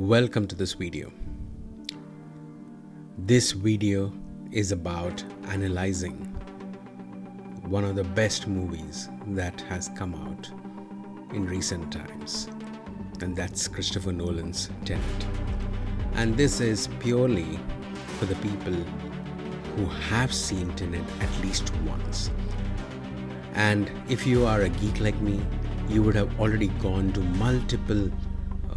Welcome to this video. This video is about analyzing one of the best movies that has come out in recent times, and that's Christopher Nolan's Tenet. And this is purely for the people who have seen Tenet at least once. And if you are a geek like me, you would have already gone to multiple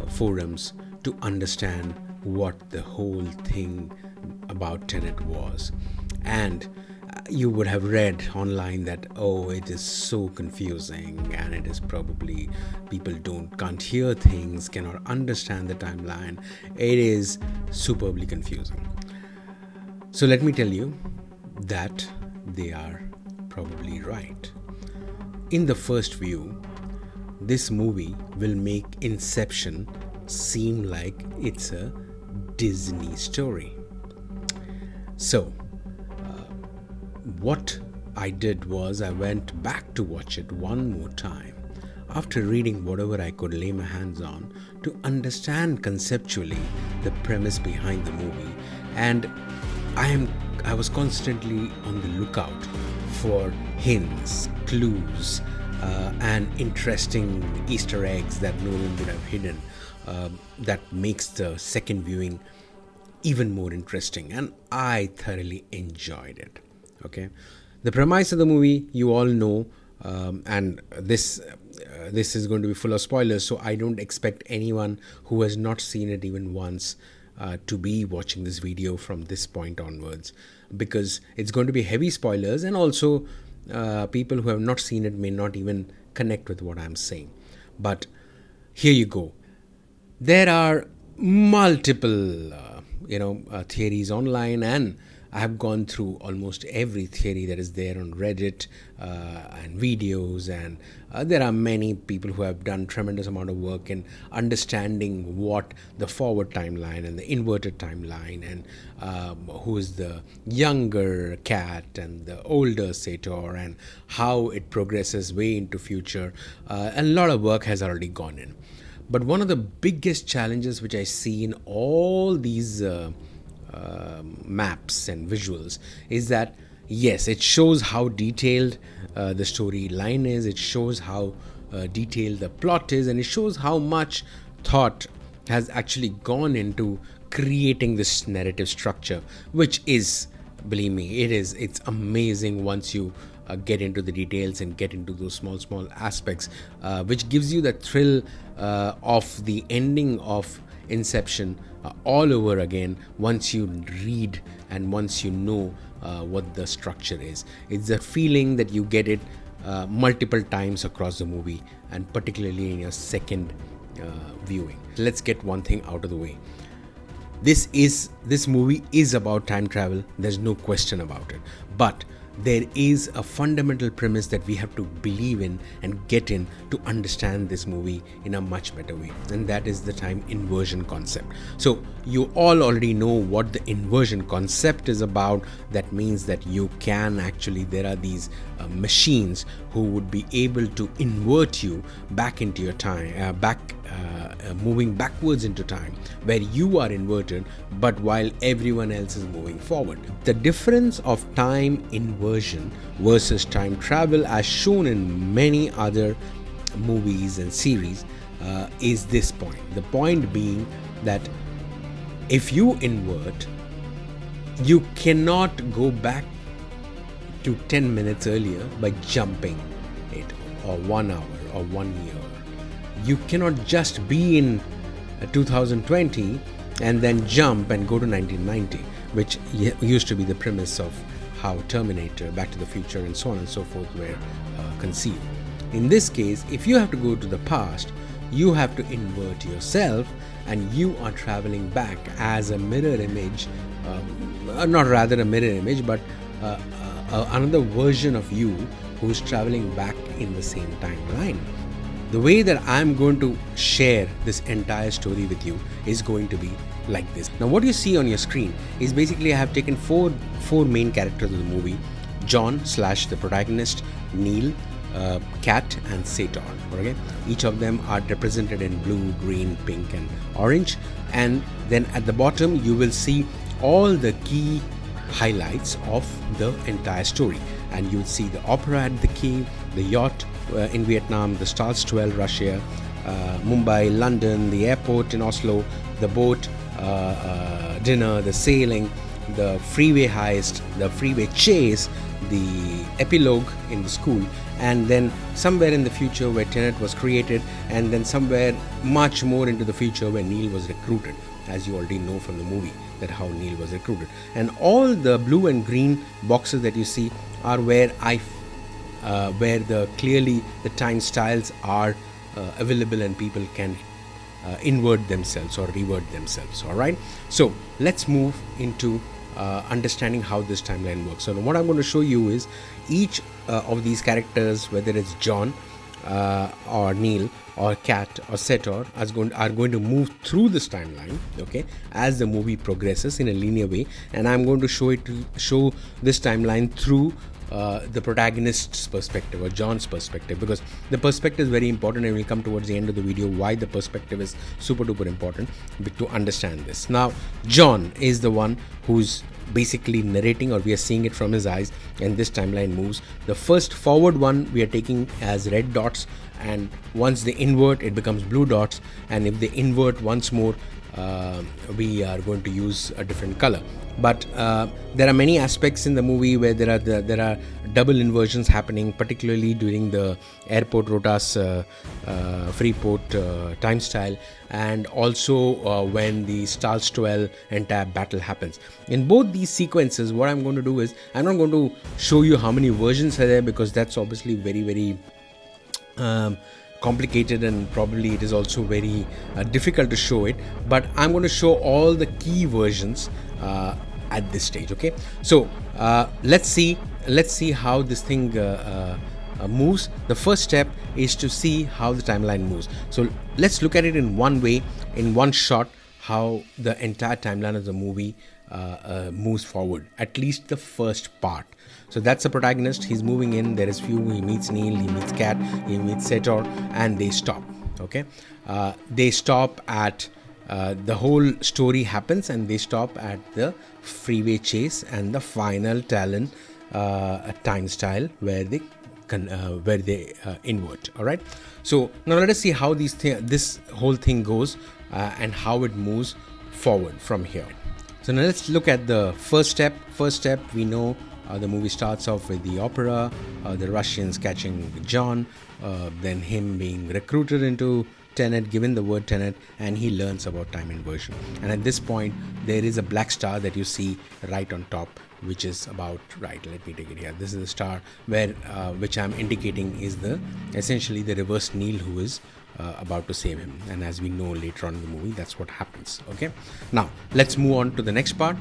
forums to understand what the whole thing about Tenet was. And you would have read online that, it is so confusing, and it is probably people can't hear things, cannot understand the timeline. It is superbly confusing. So let me tell you that they are probably right. In the first view, this movie will make Inception seem like it's a Disney story. So, what I did was I went back to watch it one more time after reading whatever I could lay my hands on to understand conceptually the premise behind the movie, and I was constantly on the lookout for hints, clues, and interesting Easter eggs that Nolan would have hidden that makes the second viewing even more interesting, and I thoroughly enjoyed it. Okay, the premise of the movie you all know, and this is going to be full of spoilers, so I don't expect anyone who has not seen it even once to be watching this video from this point onwards, because it's going to be heavy spoilers, and also people who have not seen it may not even connect with what I'm saying. But here you go. There are multiple theories online, and I have gone through almost every theory that is there on Reddit and videos, and there are many people who have done tremendous amount of work in understanding what the forward timeline and the inverted timeline, and who is the younger cat and the older Sator, and how it progresses way into future. A lot of work has already gone in. But one of the biggest challenges which I see in all these maps and visuals is that, yes, it shows how detailed the storyline is, it shows how detailed the plot is, and it shows how much thought has actually gone into creating this narrative structure, which is, believe me, it's amazing once you get into the details and get into those small aspects, which gives you the thrill of the ending of Inception all over again once you read and once you know what the structure is. It's a feeling that you get it multiple times across the movie, and particularly in your second viewing. Let's get one thing out of the way. This movie is about time travel. There's no question about it. But there is a fundamental premise that we have to believe in and get in to understand this movie in a much better way, and that is the time inversion concept. So you all already know what the inversion concept is about. That means that you can actually, there are these machines who would be able to invert you back into your time, moving backwards into time, where you are inverted but while everyone else is moving forward. The difference of time inversion versus time travel, as shown in many other movies and series, is this point. The point being that if you invert, you cannot go back to 10 minutes earlier by jumping it, or 1 hour or 1 year. You cannot just be in 2020 and then jump and go to 1990, which used to be the premise of how Terminator, Back to the Future, and so on and so forth were conceived. In this case, if you have to go to the past, you have to invert yourself, and you are traveling back as a mirror image, not rather a mirror image, but another version of you who's traveling back in the same timeline. The way that I'm going to share this entire story with you is going to be like this. Now, what you see on your screen is basically I have taken four main characters of the movie: John / the protagonist, Neil, Cat and Sator. Okay, each of them are represented in blue, green, pink, and orange. And then at the bottom, you will see all the key highlights of the entire story. And you'll see the opera at the Key, the yacht in Vietnam, the Stars 12 Russia, Mumbai, London, the airport in Oslo, the boat dinner, the sailing, the freeway heist, the freeway chase, the epilogue in the school, and then somewhere in the future where Tenet was created, and then somewhere much more into the future where Neil was recruited, as you already know from the movie that how Neil was recruited. And all the blue and green boxes that you see are where where clearly the time styles are available and people can invert themselves or revert themselves. All right, so let's move into understanding how this timeline works. So what I'm going to show you is each of these characters, whether it's John or Neil or Cat or Sator, are going to move through this timeline, okay, as the movie progresses in a linear way. And I'm going to show this timeline through the protagonist's perspective or John's perspective, because the perspective is very important, and we'll come towards the end of the video why the perspective is super duper important to understand this. Now, John is the one who's basically narrating, or we are seeing it from his eyes, and this timeline moves. The first forward one we are taking as red dots, and once they invert it becomes blue dots, and if they invert once more we are going to use a different color. But there are many aspects in the movie where there are double inversions happening, particularly during the airport Rotas Freeport time style, and also when the Stars 12 entire battle happens. In both these sequences, what I'm going to do is, I'm not going to show you how many versions are there, because that's obviously very, very complicated, and probably it is also very difficult to show it, but I'm going to show all the key versions at this stage. Okay, so let's see how this thing moves. The first step is to see how the timeline moves. So let's look at it in one way, in one shot, how the entire timeline of the movie moves forward, at least the first part. So that's the protagonist. He's moving in. There is few. He meets Neil. He meets Cat. He meets Sator, and they stop. Okay, they stop at the whole story happens, and they stop at the freeway chase and the final Talon time style where they invert. All right. So now let us see how this whole thing goes and how it moves forward from here. So now let's look at the first step. We know the movie starts off with the opera, the Russians catching John, then him being recruited into Tenet, given the word Tenet, and he learns about time inversion. And at this point, there is a black star that you see right on top, which is about right. Let me take it here. This is the star where which I'm indicating is essentially the reverse Neil, who is about to save him. And as we know later on in the movie, that's what happens. Okay, now let's move on to the next part.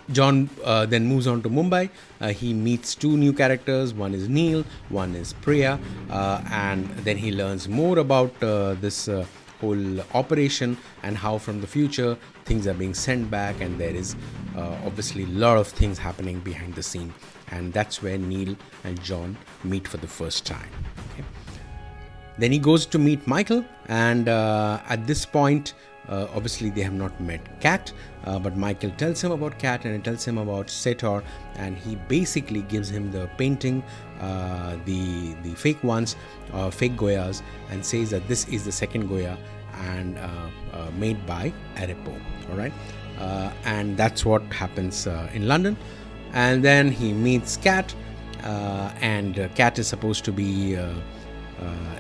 John then moves on to Mumbai. He meets two new characters. One is Neil, one is Priya, and then he learns more about this whole operation and how from the future things are being sent back, and there is obviously a lot of things happening behind the scene, and that's where Neil and John meet for the first time. Okay. Then he goes to meet Michael, and at this point obviously they have not met Cat, but Michael tells him about Cat, and he tells him about Sator, and he basically gives him the painting, the fake ones, fake Goyas, and says that this is the second Goya and made by Arepo. All right, and that's what happens in London. And then he meets Cat, and Cat is supposed to be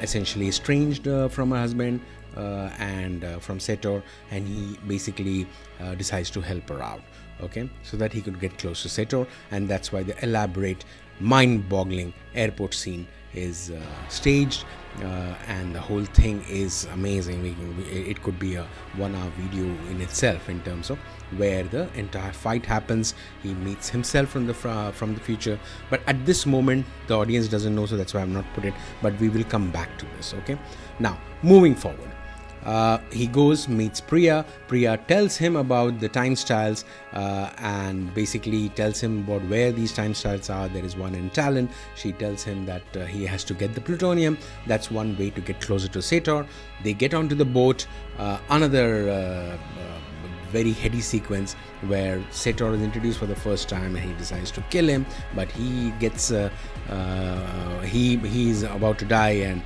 essentially estranged from her husband and from Sator, and he basically decides to help her out, okay, so that he could get close to Sator. And that's why the elaborate, mind-boggling airport scene is staged, and the whole thing is amazing. It could be a 1-hour video in itself in terms of where the entire fight happens. He meets himself from the future, but at this moment the audience doesn't know, so that's why I'm not put it, but we will come back to this. Okay, now moving forward, He goes, meets Priya. Priya tells him about the time styles and basically tells him about where these time styles are. There is one in Talon. She tells him that he has to get the plutonium. That's one way to get closer to Sator. They get onto the boat. Another very heady sequence where Sator is introduced for the first time and he decides to kill him, but he gets he's about to die and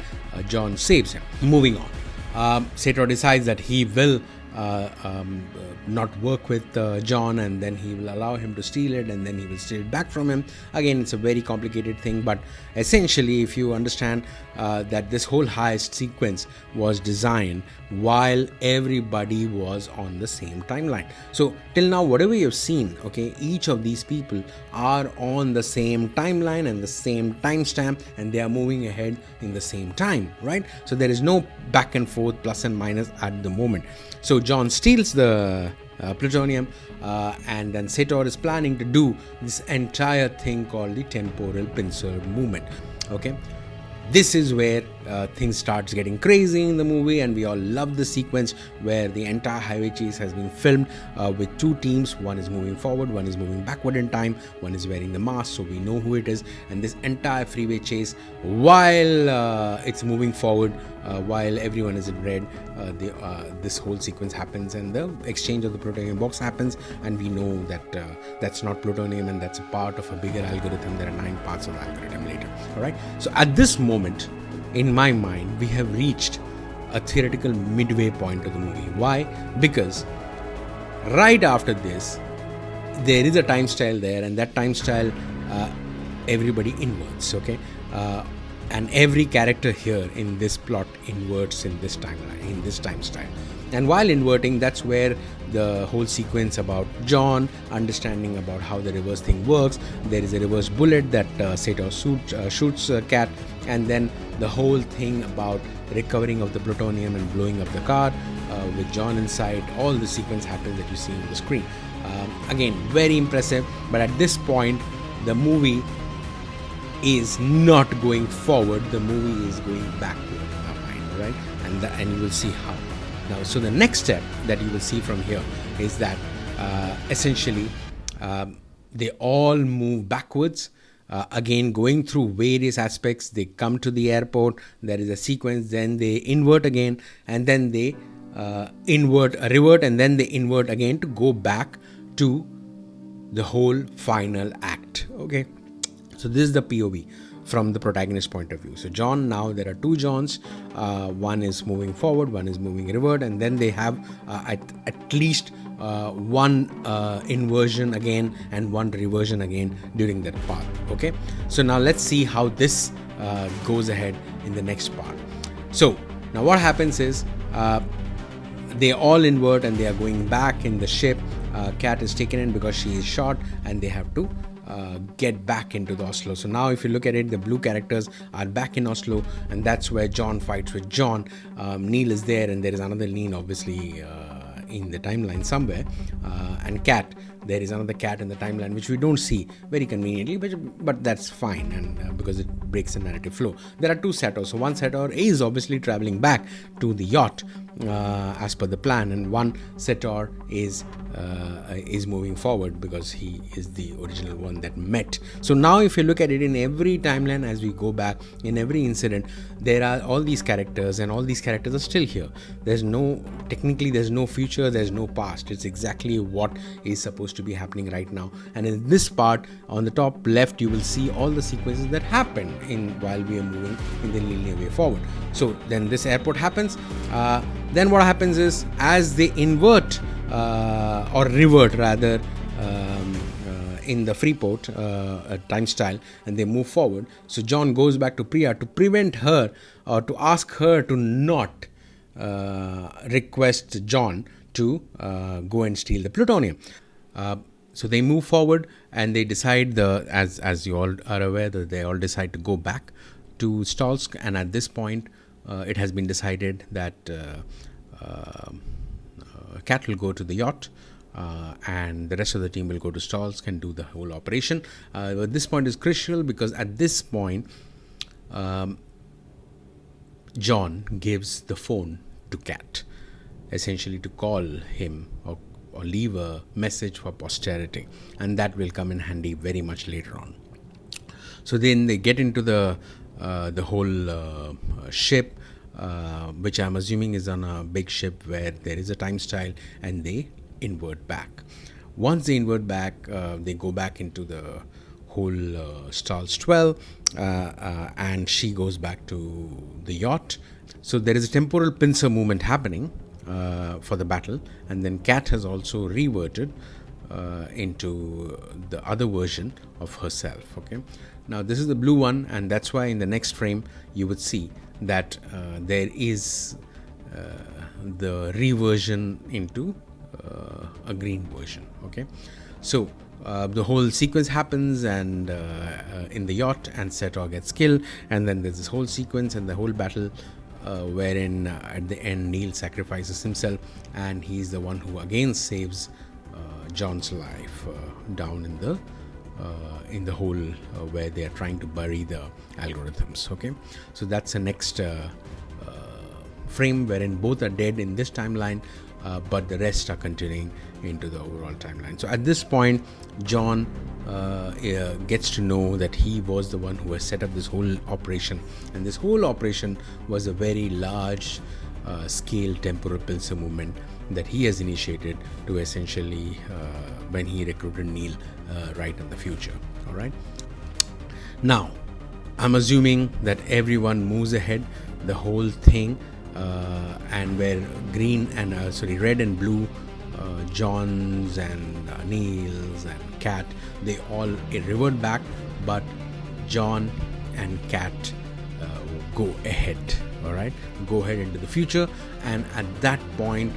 John saves him. Moving on, Sator decides that he will not work with John, and then he will allow him to steal it, and then he will steal it back from him. Again, it's a very complicated thing, but essentially, if you understand that this whole heist sequence was designed while everybody was on the same timeline. So till now, whatever you've seen, okay, each of these people are on the same timeline and the same timestamp, and they are moving ahead in the same time, right? So there is no back and forth, plus and minus at the moment. So John steals the plutonium, and then Sator is planning to do this entire thing called the temporal pincer movement. Okay, this is where things starts getting crazy in the movie, and we all love the sequence where the entire highway chase has been filmed with two teams. One is moving forward, one is moving backward in time, one is wearing the mask, so we know who it is. And this entire freeway chase, while it's moving forward, while everyone is in red, this whole sequence happens, and the exchange of the plutonium box happens, and we know that that's not plutonium, and that's a part of a bigger algorithm. There are 9 parts of the algorithm later. All right, so at this moment, in my mind, we have reached a theoretical midway point of the movie. Why? Because right after this, there is a time style there, and that time style everybody inverts. Okay, and every character here in this plot inverts in this timeline, in this time style. And while inverting, that's where the whole sequence about John understanding about how the reverse thing works. There is a reverse bullet that Sator shoots Cat, and then the whole thing about recovering of the plutonium and blowing up the car with John inside. All the sequence happens that you see on the screen. Again, very impressive, but at this point, the movie is not going forward, the movie is going backward in our mind, right? And you will see how. Now, so the next step that you will see from here is that essentially they all move backwards. Again, going through various aspects, they come to the airport, there is a sequence, then they invert again, and then they revert, and then they invert again to go back to the whole final act. Okay, so this is the POV from the protagonist point of view. So John, now there are two Johns, one is moving forward, one is moving revert, and then they have at least one inversion again and one reversion again during that part. Okay, so now let's see how this goes ahead in the next part. So now what happens is they all invert and they are going back in the ship. Cat is taken in because she is shot, and they have to get back into the Oslo. So now if you look at it, the blue characters are back in Oslo, and that's where John fights with John. Neil is there, and there is another Neil obviously in the timeline somewhere, and Cat, there is another Cat in the timeline which we don't see very conveniently, but that's fine, and because it breaks the narrative flow. There are two Sators. So one Sator is obviously traveling back to the yacht as per the plan, and one Sator is moving forward because he is the original one that met. So now if you look at it in every timeline, as we go back in every incident, there are all these characters, and all these characters are still here. There's no future, there's no past. It's exactly what is supposed to be happening right now. And in this part on the top left, you will see all the sequences that happen while we are moving in the linear way forward. So then this airport happens. Then what happens is, as they invert or revert rather in the Freeport time style, and they move forward, so John goes back to Priya to prevent her, or to ask her to not request John to go and steal the plutonium. So they move forward, and they decide, as you all are aware, that they all decide to go back to Stalsk, and at this point it has been decided that Cat will go to the yacht, and the rest of the team will go to Stalsk and do the whole operation. But this point is crucial because at this point John gives the phone to Cat, essentially to call him or leave a message for posterity, and that will come in handy very much later on. So then they get into the whole ship, which I'm assuming is on a big ship where there is a time style, and they invert back. Once they invert back, they go back into the whole Stars 12, and she goes back to the yacht. So there is a temporal pincer movement happening for the battle, and then Cat has also reverted into the other version of herself. Okay, now this is the blue one, and that's why in the next frame you would see that there is the reversion into a green version. Okay, so the whole sequence happens, and in the yacht, and Setor gets killed, and then there's this whole sequence and the whole battle wherein at the end Neil sacrifices himself, and he's the one who again saves John's life down in the hole where they are trying to bury the algorithms. Okay, so that's the next frame wherein both are dead in this timeline, but the rest are continuing into the overall timeline. So at this point, John gets to know that he was the one who has set up this whole operation, and this whole operation was a very large scale temporal pincer movement that he has initiated to essentially when he recruited Neil right in the future. All right, now I'm assuming that everyone moves ahead, the whole thing, and where red and blue, John's and Neil's and Cat, they all revert back, but John and Cat go ahead. All right, go ahead into the future, and at that point,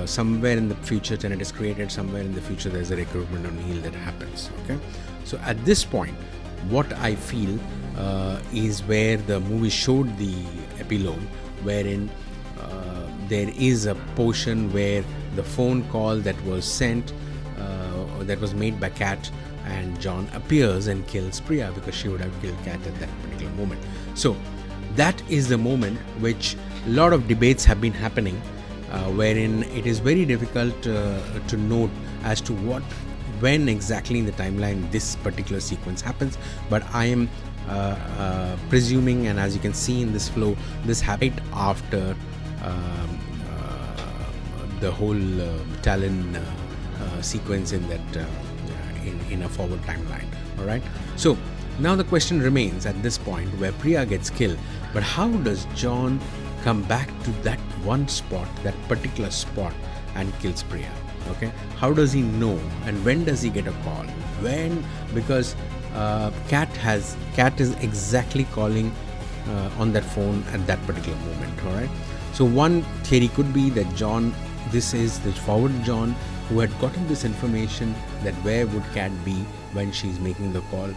somewhere in the future Tenet is created. Somewhere in the future there's a recruitment of Neil that happens. Okay, so at this point, what I feel is where the movie showed the epilogue, wherein there is a portion where the phone call that was sent, that was made by Cat, and John appears and kills Priya because she would have killed Cat at that particular moment. So that is the moment which a lot of debates have been happening, wherein it is very difficult to note as to when exactly in the timeline this particular sequence happens. But I am presuming, and as you can see in this flow, this happened right after the whole Talon sequence in that in a forward timeline. All right, so now the question remains at this point where Priya gets killed, but how does John come back to that one spot, that particular spot, and kills Priya? Okay, how does he know, and when does he get a call? When? Because Cat is exactly calling on that phone at that particular moment. All right, so one theory could be that this is the forward John who had gotten this information that where would Cat be when she's making the call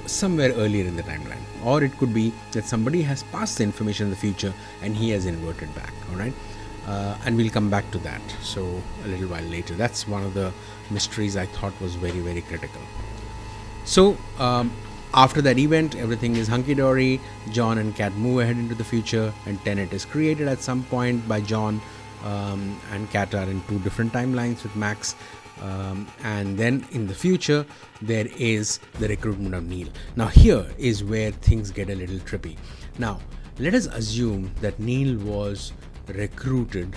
somewhere earlier in the timeline, or it could be that somebody has passed the information in the future and he has inverted back. All right, and we'll come back to that so a little while later. That's one of the mysteries I thought was very, very critical. So after that event, everything is hunky-dory. John and Cat move ahead into the future, and Tenet is created at some point by John, and Cat are in two different timelines with Max. And then in the future, there is the recruitment of Neil. Now here is where things get a little trippy. Now let us assume that Neil was recruited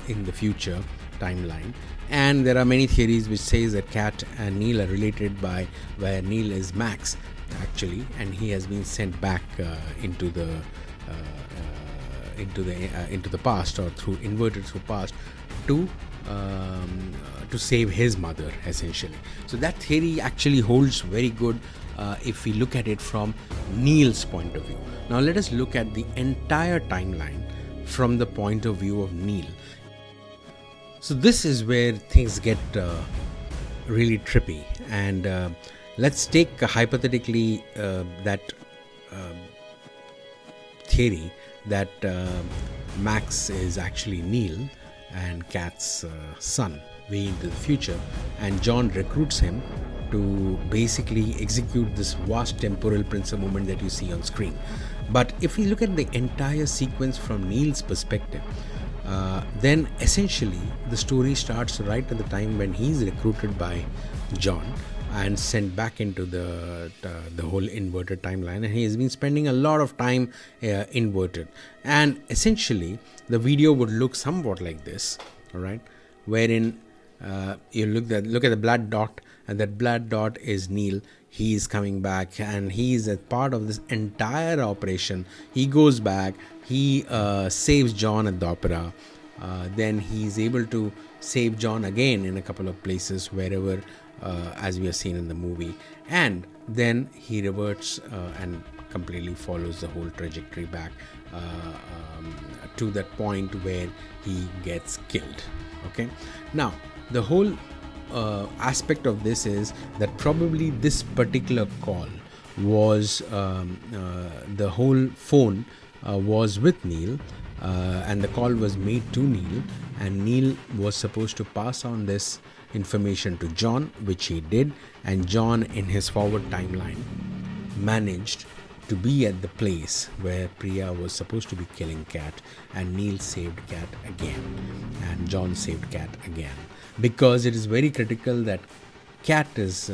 in the future timeline, and there are many theories which says that Cat and Neil are related by where Neil is Max actually, and he has been sent back into the past, or inverted through past to save his mother essentially. So that theory actually holds very good if we look at it from Neil's point of view. Now let us look at the entire timeline from the point of view of Neil. So this is where things get really trippy, and let's take hypothetically that theory that Max is actually Neil and Cat's son way into the future, and John recruits him to basically execute this vast temporal pincer movement that you see on screen. But if we look at the entire sequence from Neil's perspective, then essentially the story starts right at the time when he's recruited by John and sent back into the whole inverted timeline, and he has been spending a lot of time inverted. And essentially the video would look somewhat like this, all right, wherein you look at the blood dot, and that blood dot is Neil. He is coming back, and he is a part of this entire operation. He goes back, he saves John at the opera, then he is able to save John again in a couple of places wherever, as we have seen in the movie, and then he reverts and completely follows the whole trajectory back to that point where he gets killed. Okay, now the whole aspect of this is that probably this particular call was the whole phone was with Neil, and the call was made to Neil, and Neil was supposed to pass on this information to John, which he did, and John in his forward timeline managed to be at the place where Priya was supposed to be killing Kat, and Neil saved Kat again, and John saved Kat again, because it is very critical that Kat is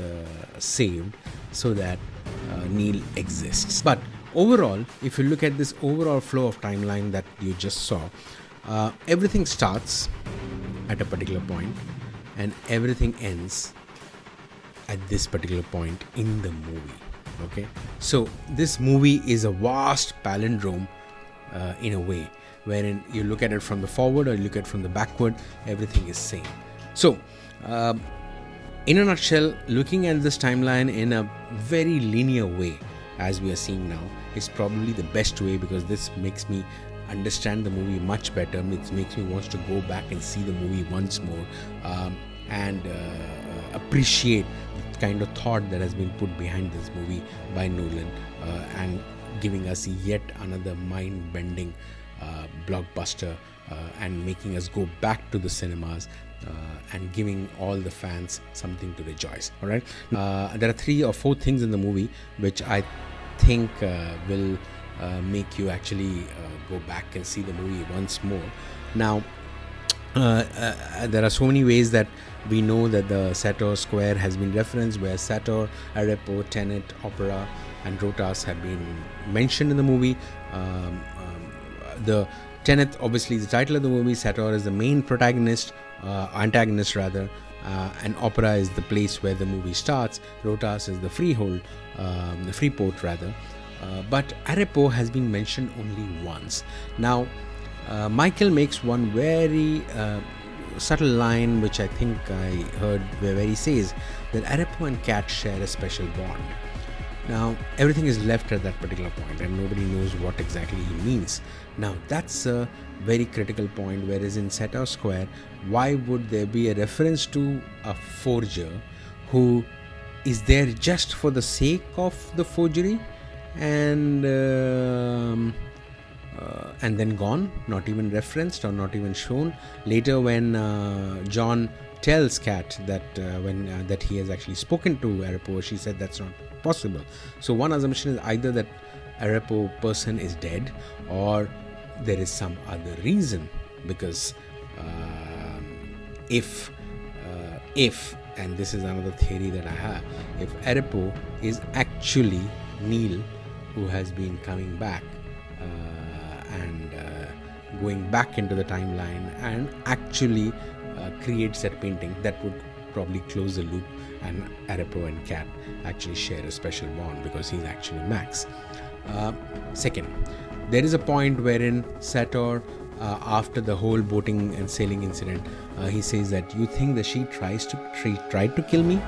saved so that Neil exists. But overall, if you look at this overall flow of timeline that you just saw, everything starts at a particular point and everything ends at this particular point in the movie. Okay, so this movie is a vast palindrome in a way, wherein you look at it from the forward or you look at it from the backward, everything is same. So in a nutshell, looking at this timeline in a very linear way, as we are seeing now, is probably the best way, because this makes me understand the movie much better. It makes me want to go back and see the movie once more, and appreciate the kind of thought that has been put behind this movie by Nolan, and giving us yet another mind-bending blockbuster, and making us go back to the cinemas, and giving all the fans something to rejoice. All right, there are 3 or 4 things in the movie which I think will make you actually go back and see the movie once more. Now, there are so many ways that we know that the Sator Square has been referenced, where Sator, Arepo, Tenet, Opera, and Rotas have been mentioned in the movie. The Tenet, obviously, is the title of the movie. Sator is the main protagonist, antagonist rather, and Opera is the place where the movie starts. Rotas is the freehold, the free port rather. But Arepo has been mentioned only once. Now, Michael makes one very subtle line, which I think I heard, where he says that Arepo and Kat share a special bond. Now, everything is left at that particular point, and nobody knows what exactly he means. Now, that's a very critical point, whereas in Sator Square, why would there be a reference to a forger who is there just for the sake of the forgery, and then gone, not even referenced or not even shown? Later, when John tells Kat that that he has actually spoken to Arepo, she said that's not possible. So one assumption is either that Arepo person is dead, or there is some other reason, because if and this is another theory that I have, if Arepo is actually Neil, who has been coming back and going back into the timeline and actually creates that painting, that would probably close the loop, and Arepo and Kat actually share a special bond because he's actually Max. Second, there is a point wherein Sator, after the whole boating and sailing incident, he says that you think that she tried to kill me,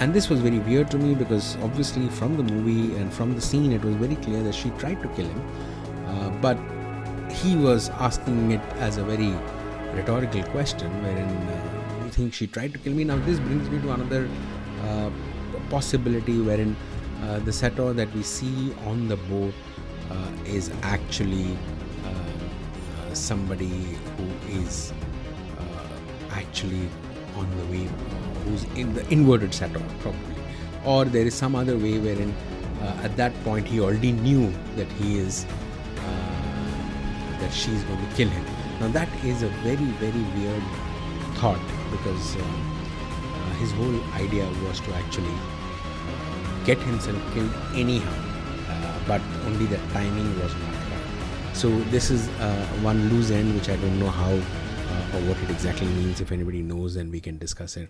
and this was very weird to me, because obviously from the movie and from the scene it was very clear that she tried to kill him, but he was asking it as a very rhetorical question, wherein you think she tried to kill me. Now this brings me to another possibility, wherein the Sator that we see on the boat is actually somebody who is actually on the way, who's in the inverted sator probably, or there is some other way wherein at that point he already knew that he is that she's going to kill him. Now that is a very, very weird thought, because his whole idea was to actually get himself killed anyhow, but only the timing was not right. So this is one loose end which I don't know how or what it exactly means. If anybody knows, then we can discuss it.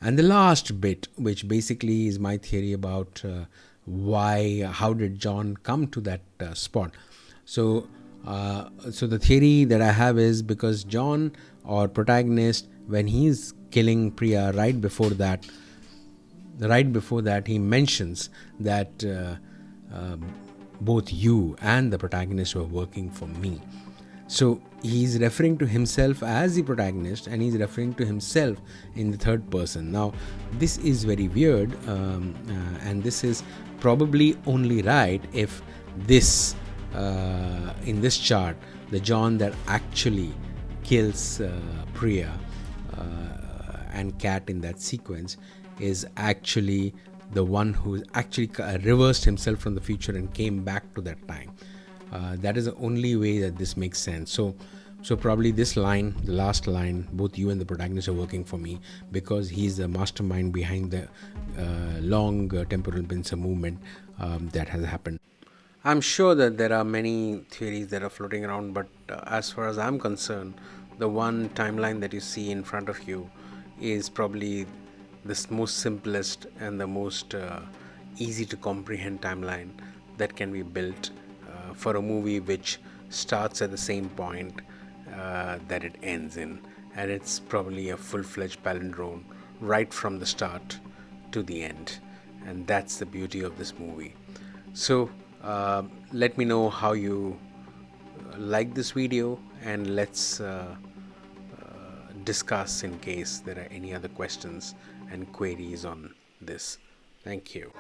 And the last bit, which basically is my theory about how did John come to that spot. So the theory that I have is because John, or protagonist, when he's killing Priya, right before that he mentions that both you and the protagonist were working for me. So he's referring to himself as the protagonist, and he's referring to himself in the third person. Now this is very weird, and this is probably only right if this in this chart, the John that actually kills Priya and Kat in that sequence is actually the one who actually reversed himself from the future and came back to that time. That is the only way that this makes sense. So probably this line, the last line, both you and the protagonist are working for me, because he's the mastermind behind the long temporal pincer movement that has happened. I'm sure that there are many theories that are floating around, but as far as I'm concerned, the one timeline that you see in front of you is probably the most simplest and the most easy to comprehend timeline that can be built for a movie which starts at the same point that it ends in, and it's probably a full-fledged palindrome right from the start to the end, and that's the beauty of this movie. So let me know how you like this video, and let's discuss in case there are any other questions and queries on this. Thank you.